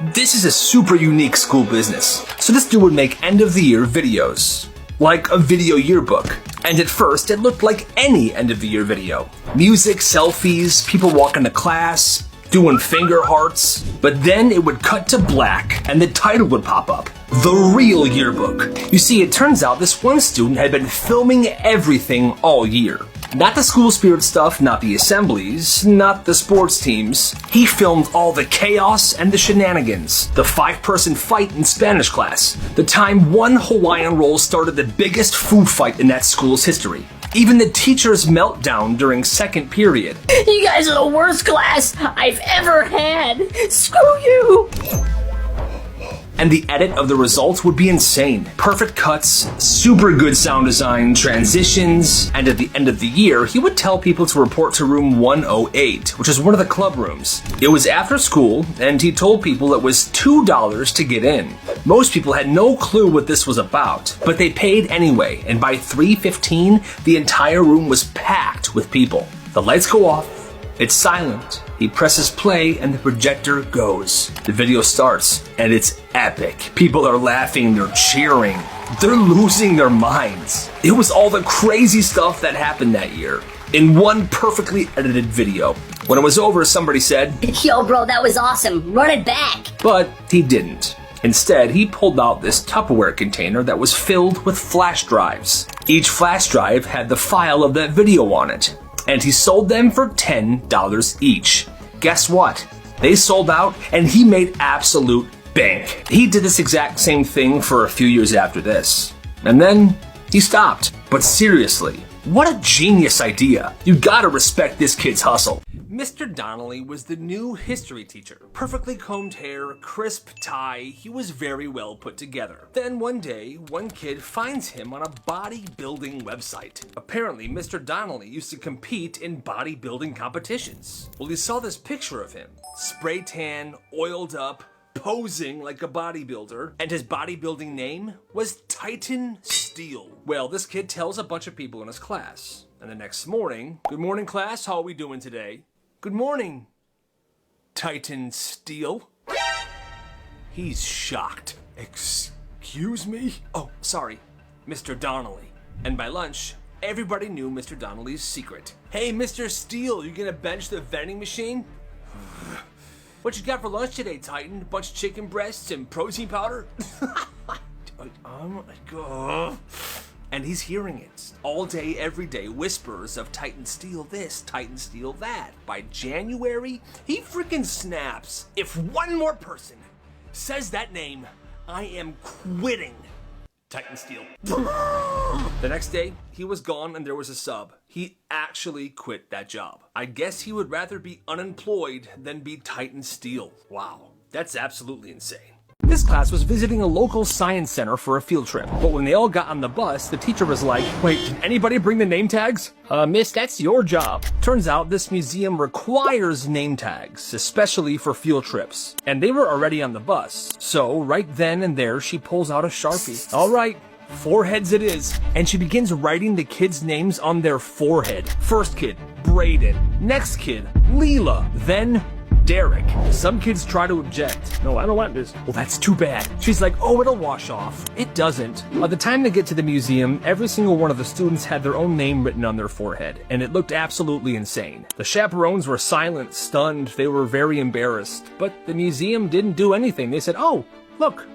This is a super unique school business. So this dude would make end of the year videos, like a video yearbook. And at first, it looked like any end of the year video. Music, selfies, people walking to class, doing finger hearts. But then it would cut to black and the title would pop up. The Real Yearbook. You see, it turns out this one student had been filming everything all year. Not the school spirit stuff, not the assemblies, not the sports teams. He filmed all the chaos and the shenanigans. The 5-person fight in Spanish class. The time one Hawaiian roll started the biggest food fight in that school's history. Even the teacher's meltdown during second period. You guys are the worst class I've ever had. Screw you. And the edit of the results would be insane. Perfect cuts, super good sound design, transitions, and at the end of the year, he would tell people to report to room 108, which is one of the club rooms. It was after school, and he told people it was $2 to get in. Most people had no clue what this was about, but they paid anyway, and by 3:15, the entire room was packed with people. The lights go off, it's silent. He presses play and the projector goes. The video starts and it's epic. People are laughing, they're cheering, they're losing their minds. It was all the crazy stuff that happened that year in one perfectly edited video. When it was over, somebody said, Yo bro, that was awesome. Run it back. But he didn't. Instead, he pulled out this Tupperware container that was filled with flash drives. Each flash drive had the file of that video on it. And he sold them for $10 each. Guess what? They sold out and he made absolute bank. He did this exact same thing for a few years after this. And then he stopped. But seriously, what a genius idea. You gotta respect this kid's hustle. Mr. Donnelly was the new history teacher. Perfectly combed hair, crisp tie, he was very well put together. Then one day, one kid finds him on a bodybuilding website. Apparently, Mr. Donnelly used to compete in bodybuilding competitions. Well, he saw this picture of him. Spray tan, oiled up, posing like a bodybuilder, and his bodybuilding name was Titan Steel. Well, this kid tells a bunch of people in his class. And the next morning, good morning class, how are we doing today? Good morning, Titan Steel. He's shocked. Excuse me? Oh, sorry, Mr. Donnelly. And by lunch, everybody knew Mr. Donnelly's secret. Hey, Mr. Steel, you gonna bench the vending machine? What you got for lunch today, Titan? A bunch of chicken breasts and protein powder? Oh my god. And he's hearing it all day, every day. Whispers of Titan Steel this, Titan Steel that. By January, he freaking snaps. If one more person says that name, I am quitting Titan Steel. The next day, he was gone and there was a sub. He actually quit that job. I guess he would rather be unemployed than be Titan Steel. Wow, that's absolutely insane. This class was visiting a local science center for a field trip, but when they all got on the bus, the teacher was like, wait, did anybody bring the name tags? Miss, that's your job. Turns out this museum requires name tags, especially for field trips. And they were already on the bus. So right then and there, she pulls out a Sharpie. All right, foreheads it is. And she begins writing the kids' names on their forehead. First kid, Braden. Next kid, Leela. Then Derek. Some kids try to object. No, I don't want this. Well, that's too bad. She's like, oh, it'll wash off. It doesn't. By the time they get to the museum, every single one of the students had their own name written on their forehead, and it looked absolutely insane. The chaperones were silent, stunned. They were very embarrassed. But the museum didn't do anything. They said, oh, look.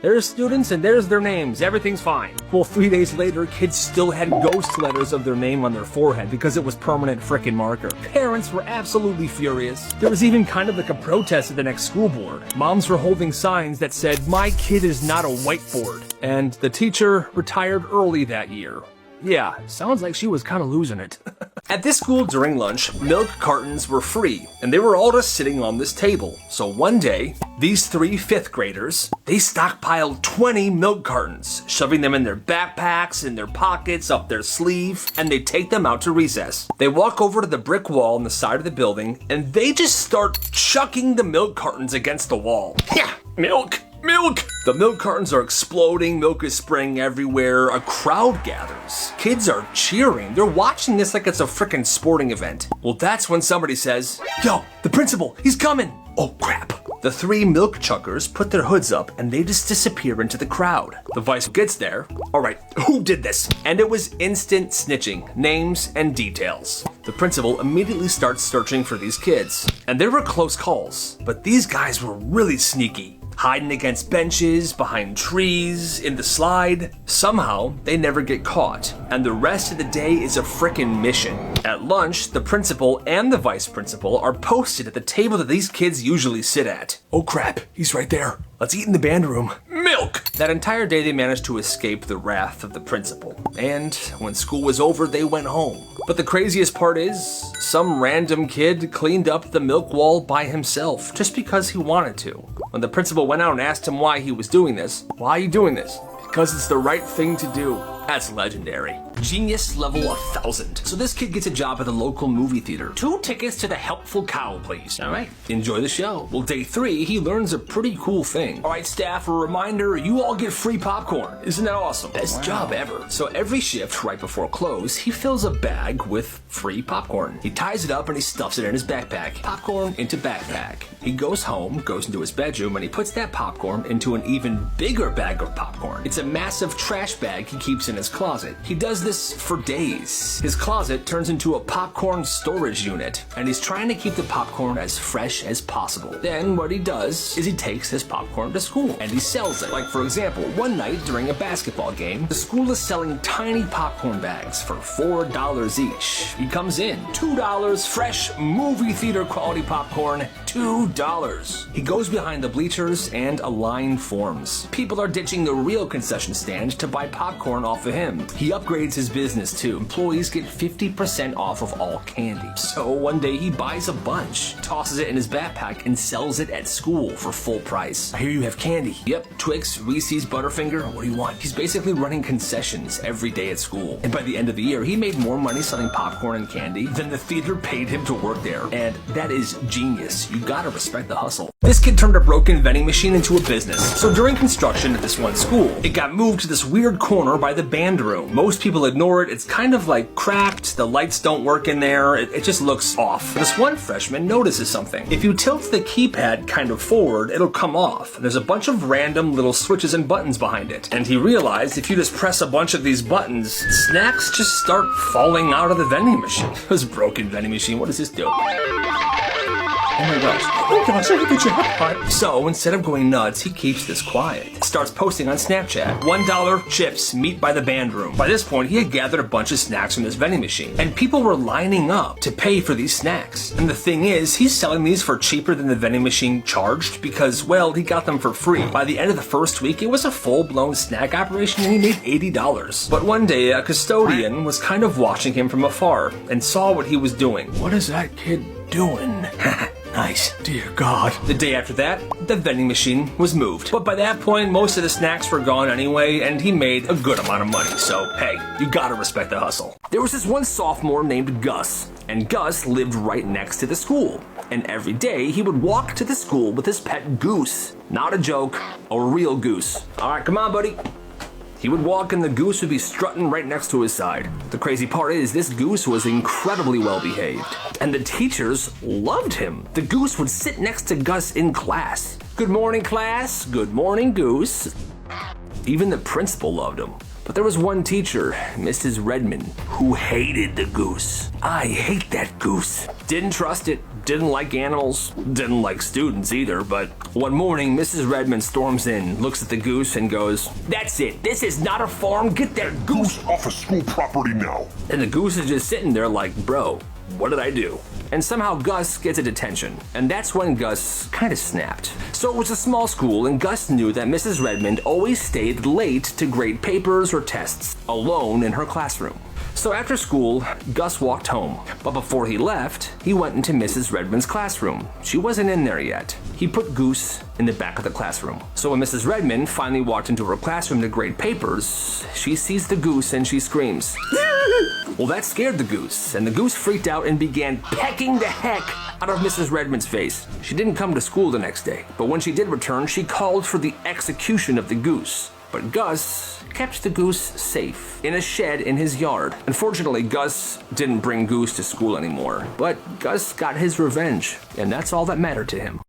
There's students and there's their names. Everything's fine. Well, 3 days later, kids still had ghost letters of their name on their forehead because it was permanent frickin' marker. Parents were absolutely furious. There was even kind of like a protest at the next school board. Moms were holding signs that said, my kid is not a whiteboard. And the teacher retired early that year. Yeah, sounds like she was kind of losing it. At this school during lunch, milk cartons were free, and they were all just sitting on this table. So one day, these 3 fifth graders, they stockpiled 20 milk cartons, shoving them in their backpacks, in their pockets, up their sleeve, and they take them out to recess. They walk over to the brick wall on the side of the building, and they just start chucking the milk cartons against the wall. Yeah, milk! Milk! The milk cartons are exploding, milk is spraying everywhere, a crowd gathers. Kids are cheering, they're watching this like it's a frickin' sporting event. Well, that's when somebody says, yo, the principal, he's coming! Oh crap, The three milk chuggers put their hoods up and they just disappear into the crowd. The vice gets there. All right, who did this? And it was instant snitching, names and details. The principal immediately starts searching for these kids. And there were close calls, but these guys were really sneaky. Hiding against benches, behind trees, in the slide. Somehow, they never get caught, and the rest of the day is a frickin' mission. At lunch, the principal and the vice principal are posted at the table that these kids usually sit at. Oh crap, he's right there. Let's eat in the band room. Milk! That entire day they managed to escape the wrath of the principal. And when school was over, they went home. But the craziest part is, some random kid cleaned up the milk wall by himself, just because he wanted to. When the principal went out and asked him why he was doing this, why are you doing this? Because it's the right thing to do. That's legendary. Genius level 1000. So this kid gets a job at a local movie theater. 2 tickets to the Helpful Cow, please. All right, enjoy the show. Well, day 3, he learns a pretty cool thing. All right, staff, a reminder, you all get free popcorn. Isn't that awesome? Best job ever. So every shift, right before close, he fills a bag with free popcorn. He ties it up and he stuffs it in his backpack. Popcorn into backpack. He goes home, goes into his bedroom, and he puts that popcorn into an even bigger bag of popcorn. It's a massive trash bag he keeps in his closet. He does this for days. His closet turns into a popcorn storage unit, and he's trying to keep the popcorn as fresh as possible. Then what he does is he takes his popcorn to school and he sells it. Like for example, one night during a basketball game, the school is selling tiny popcorn bags for $4 each. He comes in, $2, fresh movie theater quality popcorn, $2. He goes behind the bleachers and a line forms. People are ditching the real concession stand to buy popcorn off of him. He upgrades his business too. Employees get 50% off of all candy. So one day he buys a bunch, tosses it in his backpack, and sells it at school for full price. I hear you have candy. Yep, Twix, Reese's, Butterfinger, what do you want? He's basically running concessions every day at school. And by the end of the year, he made more money selling popcorn and candy than the theater paid him to work there. And that is genius. You gotta respect the hustle. This kid turned a broken vending machine into a business. So during construction at this one school, it got moved to this weird corner by the band room. Most people ignore it. It's kind of like cracked. The lights don't work in there. It just looks off. This one freshman notices something. If you tilt the keypad kind of forward, it'll come off. There's a bunch of random little switches and buttons behind it. And he realized if you just press a bunch of these buttons, snacks just start falling out of the vending machine. It was a broken vending machine. What does this do? Oh my gosh. Oh gosh, I hit the jackpot. So instead of going nuts, he keeps this quiet. Starts posting on Snapchat. $1 chips, meet by the band room. By this point, he had gathered a bunch of snacks from this vending machine. And people were lining up to pay for these snacks. And the thing is, he's selling these for cheaper than the vending machine charged because, well, he got them for free. By the end of the first week, it was a full-blown snack operation and he made $80. But one day, a custodian was kind of watching him from afar and saw what he was doing. What is that kid doing? Nice. Dear God. The day after that, the vending machine was moved. But by that point, most of the snacks were gone anyway, and he made a good amount of money. So, hey, you gotta respect the hustle. There was this one sophomore named Gus, and Gus lived right next to the school. And every day, he would walk to the school with his pet goose. Not a joke, a real goose. All right, come on, buddy. He would walk and the goose would be strutting right next to his side. The crazy part is this goose was incredibly well behaved. And the teachers loved him. The goose would sit next to Gus in class. Good morning, class. Good morning, goose. Even the principal loved him. But there was one teacher, Mrs. Redmond, who hated the goose. I hate that goose. Didn't trust it, didn't like animals, didn't like students either, but one morning, Mrs. Redmond storms in, looks at the goose and goes, "That's it, this is not a farm, get that goose off of school property now." And the goose is just sitting there like, bro, what did I do? And somehow Gus gets a detention, and that's when Gus kind of snapped. So it was a small school, and Gus knew that Mrs. Redmond always stayed late to grade papers or tests, alone in her classroom. So after school, Gus walked home, but before he left, he went into Mrs. Redmond's classroom. She wasn't in there yet. He put Goose in the back of the classroom. So when Mrs. Redmond finally walked into her classroom to grade papers, she sees the goose and she screams. Well, that scared the goose, and the goose freaked out and began pecking the heck out of Mrs. Redmond's face. She didn't come to school the next day, but when she did return, she called for the execution of the goose. But Gus kept the goose safe in a shed in his yard. Unfortunately, Gus didn't bring Goose to school anymore, but Gus got his revenge, and that's all that mattered to him.